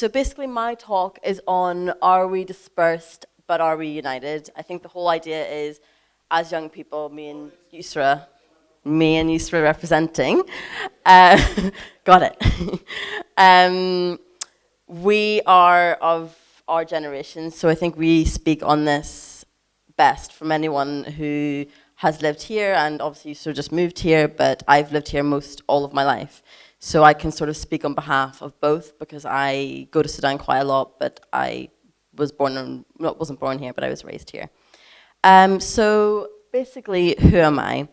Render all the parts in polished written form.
So basically my talk is on, are we dispersed, but are we united? I think the whole idea is, as young people, me and Yusra representing, got it. We are of our generation, so I think we speak on this best from anyone who has lived here, and obviously Yusra just moved here, but I've lived here all of my life. So I can sort of speak on behalf of both, because I go to Sudan quite a lot, but I was wasn't born here, but I was raised here. So basically, who am I?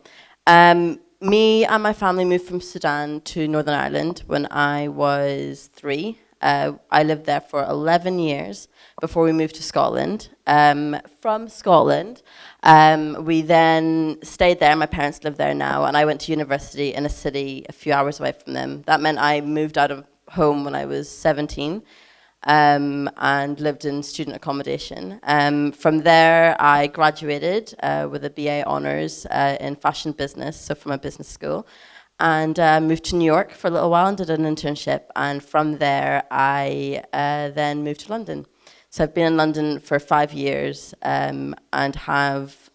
Me and my family moved from Sudan to Northern Ireland when I was 3. I lived there for 11 years before we moved to Scotland. From Scotland, we then stayed there. My parents live there now, and I went to university in a city a few hours away from them. That meant I moved out of home when I was 17. And lived in student accommodation. From there, I graduated with a BA honours in fashion business, so from a business school, and moved to New York for a little while and did an internship. And from there, I then moved to London. So I've been in London for 5 years and have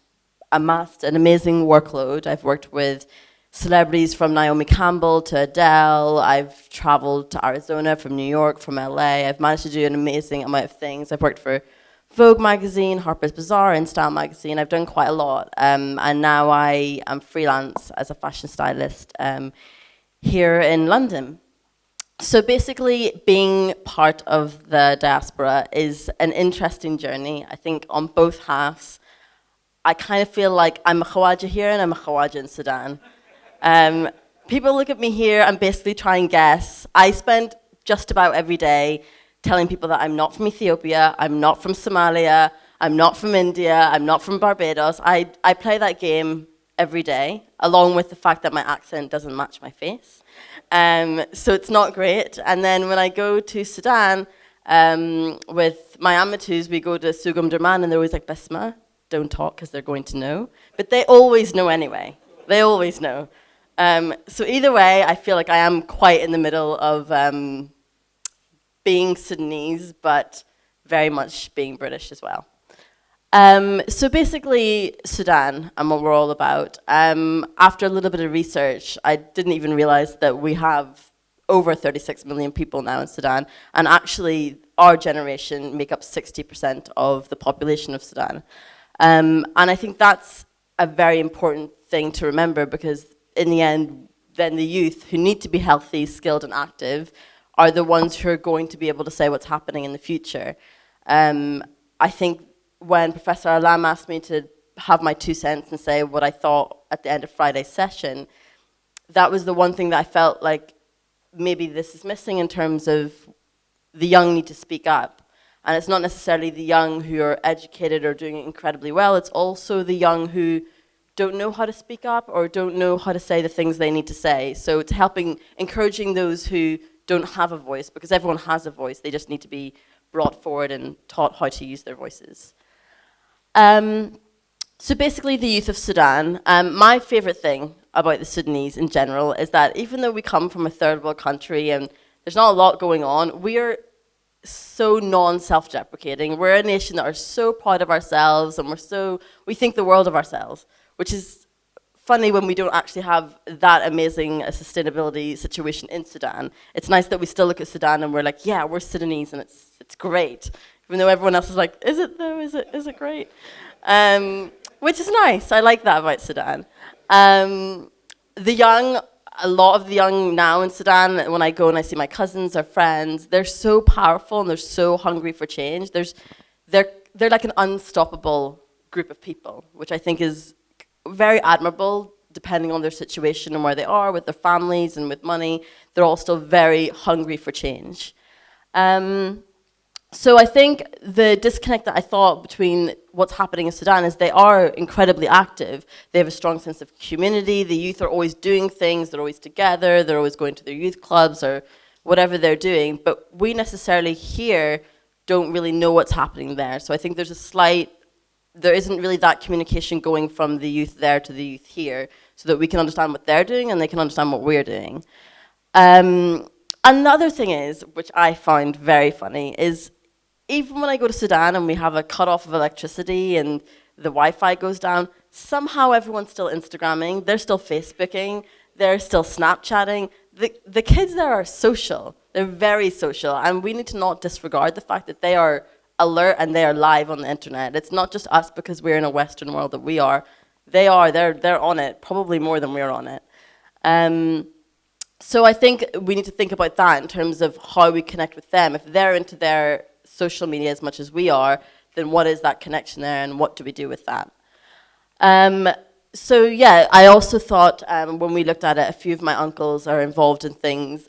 amassed an amazing workload. I've worked with celebrities from Naomi Campbell to Adele. I've traveled to Arizona from New York, from LA. I've managed to do an amazing amount of things. I've worked for Vogue magazine, Harper's Bazaar, and Style magazine. I've done quite a lot. And now I am freelance as a fashion stylist here in London. So basically, being part of the diaspora is an interesting journey. I think on both halves, I kind of feel like I'm a Khawaja here and I'm a Khawaja in Sudan. People look at me here and basically try and guess. I spend just about every day telling people that I'm not from Ethiopia, I'm not from Somalia, I'm not from India, I'm not from Barbados. I play that game every day, along with the fact that my accent doesn't match my face. So it's not great. And then when I go to Sudan with my Amatus, we go to Sugum Derman, and they're always like, Basma, don't talk because they're going to know. But they always know anyway. They always know. So either way, I feel like I am quite in the middle of being Sudanese, but very much being British as well. So basically, Sudan and what we're all about. After a little bit of research, I didn't even realize that we have over 36 million people now in Sudan, and actually our generation make up 60% of the population of Sudan. And I think that's a very important thing to remember, because in the end, then the youth who need to be healthy, skilled, and active are the ones who are going to be able to say what's happening in the future. I think when Professor Alam asked me to have my 2 cents and say what I thought at the end of Friday's session, that was the one thing that I felt like maybe this is missing in terms of the young need to speak up. And it's not necessarily the young who are educated or doing it incredibly well, it's also the young who don't know how to speak up or don't know how to say the things they need to say. So it's encouraging those who don't have a voice, because everyone has a voice, they just need to be brought forward and taught how to use their voices. So basically the youth of Sudan, my favorite thing about the Sudanese in general is that even though we come from a third world country and there's not a lot going on, we are so non-self-deprecating. We're a nation that are so proud of ourselves, and we think the world of ourselves, which is funny when we don't actually have that amazing sustainability situation in Sudan. It's nice that we still look at Sudan and we're like, yeah, we're Sudanese and it's great. Even though everyone else is like, is it though? Is it great? Which is nice. I like that about Sudan. A lot of the young now in Sudan, when I go and I see my cousins or friends, they're so powerful and they're so hungry for change. They're like an unstoppable group of people, which I think is very admirable, depending on their situation and where they are with their families and with money. They're all still very hungry for change. So I think the disconnect that I thought between what's happening in Sudan is they are incredibly active. They have a strong sense of community. The youth are always doing things. They're always together. They're always going to their youth clubs or whatever they're doing. But we necessarily here don't really know what's happening there. So I think there's a slight there isn't really that communication going from the youth there to the youth here, so that we can understand what they're doing and they can understand what we're doing. Another thing is, which I find very funny, is even when I go to Sudan and we have a cut-off of electricity and the Wi-Fi goes down, somehow everyone's still Instagramming, they're still Facebooking, they're still Snapchatting. The kids there are social. They're very social, and we need to not disregard the fact that they are alert and they are live on the internet. It's not just us because we're in a Western world that we are. They are. They're on it, probably more than we're on it. So I think we need to think about that in terms of how we connect with them. If they're into their social media as much as we are, then what is that connection there, and what do we do with that? So yeah, I also thought when we looked at it, a few of my uncles are involved in things,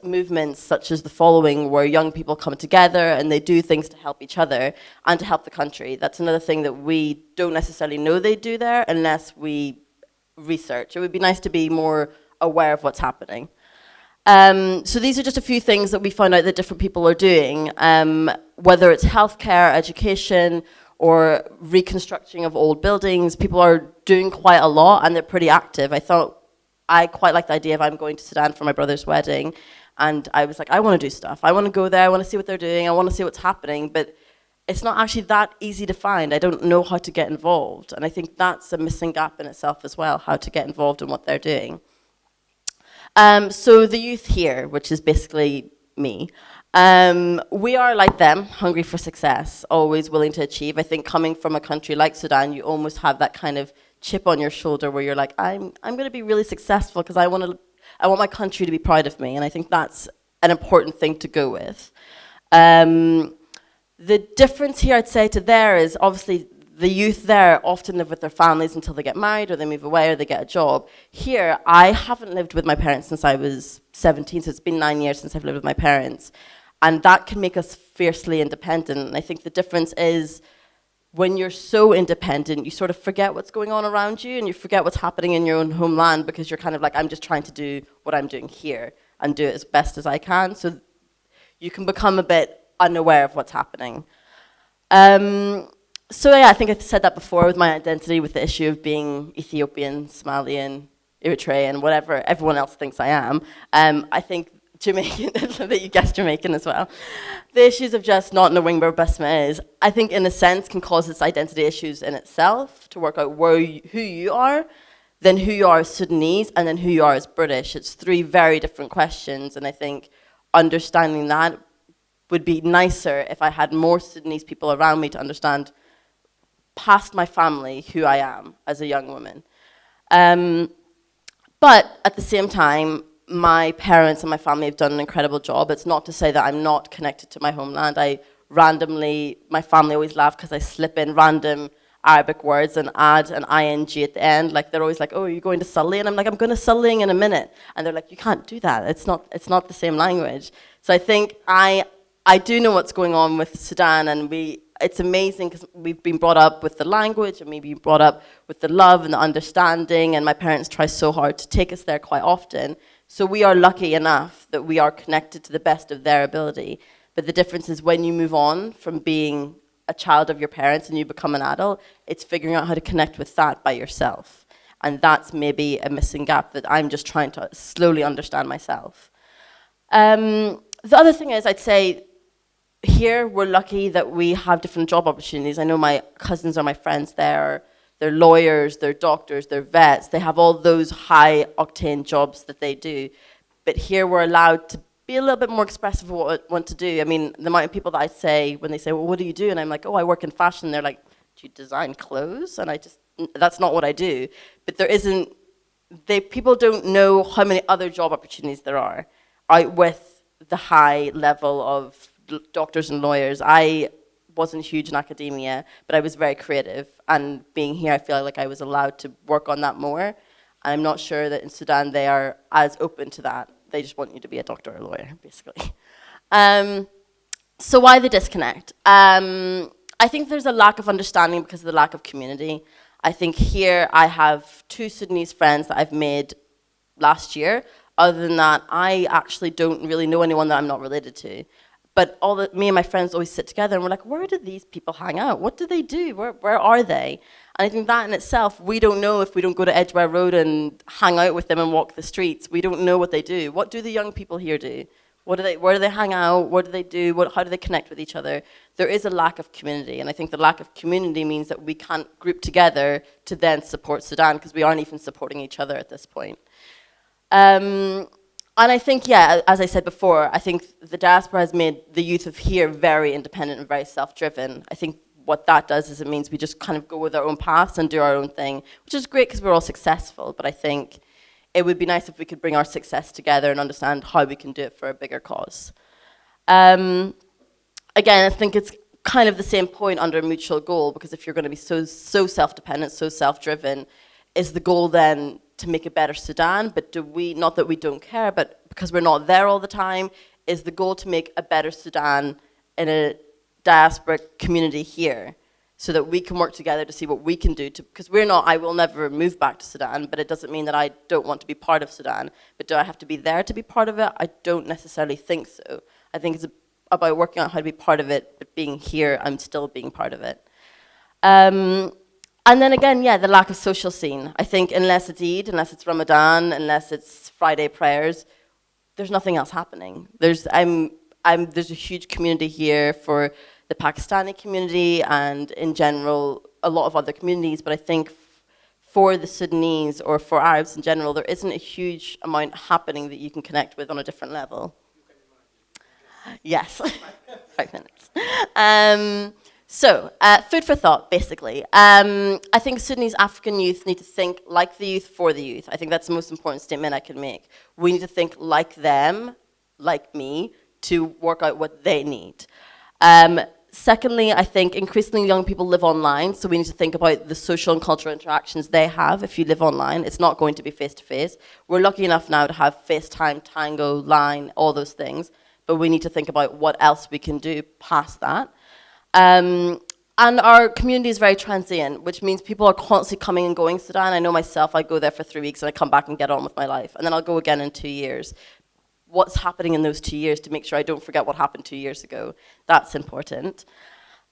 movements such as the following, where young people come together and they do things to help each other and to help the country. That's another thing that we don't necessarily know they do there unless we research. It would be nice to be more aware of what's happening. So these are just a few things that we found out that different people are doing, whether it's healthcare, education, or reconstructing of old buildings. People are doing quite a lot and they're pretty active. I quite like the idea of I'm going to Sudan for my brother's wedding, and I was like, I want to do stuff. I want to go there, I want to see what they're doing, I want to see what's happening, but it's not actually that easy to find. I don't know how to get involved, and I think that's a missing gap in itself as well, how to get involved in what they're doing. So the youth here, which is basically me, we are like them, hungry for success, always willing to achieve. I think coming from a country like Sudan, you almost have that kind of chip on your shoulder where you're like, I'm going to be really successful because I want my country to be proud of me, and I think that's an important thing to go with. The difference here, I'd say, to there is obviously the youth there often live with their families until they get married or they move away or they get a job. Here, I haven't lived with my parents since I was 17, so it's been 9 years since I've lived with my parents. And that can make us fiercely independent. And I think the difference is when you're so independent, you sort of forget what's going on around you and you forget what's happening in your own homeland because you're kind of like, I'm just trying to do what I'm doing here and do it as best as I can. So you can become a bit unaware of what's happening. So yeah, I think I said that before with my identity, with the issue of being Ethiopian, Somalian, Eritrean, whatever everyone else thinks I am. I think Jamaican, that you guessed Jamaican as well. The issues of just not knowing where Basma is, I think in a sense can cause its identity issues in itself to work out who you are, then who you are as Sudanese, and then who you are as British. It's three very different questions, and I think understanding that would be nicer if I had more Sudanese people around me to understand past my family who I am as a young woman. But at the same time, my parents and my family have done an incredible job. It's not to say that I'm not connected to my homeland. My family always laugh because I slip in random Arabic words and add an ing at the end. Like they're always like, oh, you're going to Salih? And I'm like, I'm going to Salih in a minute. And they're like, you can't do that. It's not the same language. So I think I do know what's going on with Sudan, and it's amazing because we've been brought up with the language and we've been brought up with the love and the understanding, and my parents try so hard to take us there quite often. So we are lucky enough that we are connected to the best of their ability. But the difference is when you move on from being a child of your parents and you become an adult, it's figuring out how to connect with that by yourself. And that's maybe a missing gap that I'm just trying to slowly understand myself. The other thing is, I'd say, here we're lucky that we have different job opportunities. I know my cousins or my friends there, they're lawyers, they're doctors, they're vets. They have all those high octane jobs that they do. But here we're allowed to be a little bit more expressive of what we want to do. I mean, the amount of people that I say, when they say, well, what do you do? And I'm like, oh, I work in fashion. They're like, do you design clothes? And that's not what I do. But people don't know how many other job opportunities there are out with the high level of doctors and lawyers. I wasn't huge in academia, but I was very creative. And being here, I feel like I was allowed to work on that more. I'm not sure that in Sudan they are as open to that. They just want you to be a doctor or a lawyer, basically. So why the disconnect? I think there's a lack of understanding because of the lack of community. I think here I have 2 Sudanese friends that I've made last year. Other than that, I actually don't really know anyone that I'm not related to. But me and my friends always sit together and we're like, where do these people hang out? What do they do? Where are they? And I think that in itself, we don't know if we don't go to Edgware Road and hang out with them and walk the streets. We don't know what they do. What do the young people here do? Where do they hang out? What do they do? How do they connect with each other? There is a lack of community, and I think the lack of community means that we can't group together to then support Sudan, because we aren't even supporting each other at this point. And I think, yeah, as I said before, I think the diaspora has made the youth of here very independent and very self-driven. I think what that does is it means we just kind of go with our own paths and do our own thing, which is great because we're all successful, but I think it would be nice if we could bring our success together and understand how we can do it for a bigger cause. Again, I think it's kind of the same point under a mutual goal, because if you're going to be so self-dependent, so self-driven, is the goal then to make a better Sudan? But not that we don't care, but because we're not there all the time, is the goal to make a better Sudan in a diaspora community here, so that we can work together to see what we can do, because I will never move back to Sudan, but it doesn't mean that I don't want to be part of Sudan. But do I have to be there to be part of it? I don't necessarily think so. I think it's about working out how to be part of it, but being here, I'm still being part of it. And then again, yeah, the lack of social scene. I think unless it's Eid, unless it's Ramadan, unless it's Friday prayers, there's nothing else happening. There's a huge community here for the Pakistani community and in general a lot of other communities, but I think for the Sudanese or for Arabs in general, there isn't a huge amount happening that you can connect with on a different level. Yes, 5 minutes. So, food for thought, basically. I think Sudanese African youth need to think like the youth for the youth. I think that's the most important statement I can make. We need to think like them, like me, to work out what they need. Secondly, I think increasingly young people live online, so we need to think about the social and cultural interactions they have if you live online. It's not going to be face-to-face. We're lucky enough now to have FaceTime, Tango, Line, all those things, but we need to think about what else we can do past that. And our community is very transient, which means people are constantly coming and going to Sudan. I know myself, I go there for 3 weeks and I come back and get on with my life, and then I'll go again in 2 years. What's happening in those 2 years to make sure I don't forget what happened 2 years ago? That's important.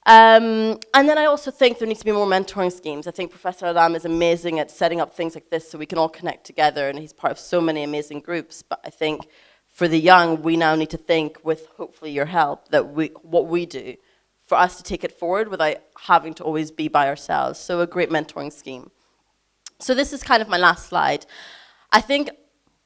And then I also think there needs to be more mentoring schemes. I think Professor Adam is amazing at setting up things like this so we can all connect together, and he's part of so many amazing groups. But I think for the young, we now need to think, with hopefully your help, that what we do, for us to take it forward without having to always be by ourselves. So a great mentoring scheme. So this is kind of my last slide. I think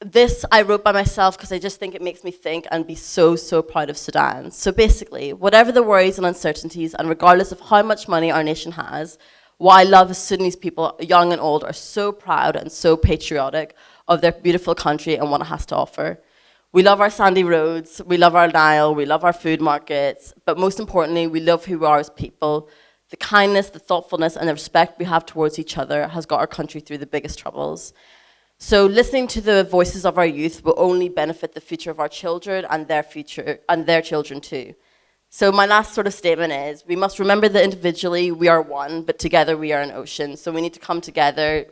this I wrote by myself because I just think it makes me think and be so proud of Sudan. So basically, whatever the worries and uncertainties, and regardless of how much money our nation has, what I love is Sudanese people, young and old, are so proud and so patriotic of their beautiful country and what it has to offer. We love our sandy roads, we love our Nile, we love our food markets, but most importantly, we love who we are as people. The kindness, the thoughtfulness, and the respect we have towards each other has got our country through the biggest troubles. So listening to the voices of our youth will only benefit the future of our children and their future, and their children too. So my last sort of statement is, we must remember that individually we are one, but together we are an ocean. So we need to come together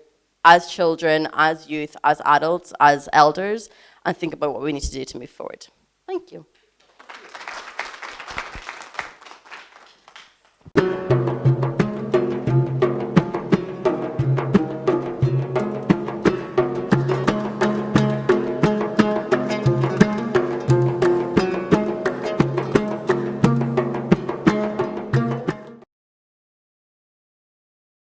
as children, as youth, as adults, as elders, and think about what we need to do to move forward. Thank you.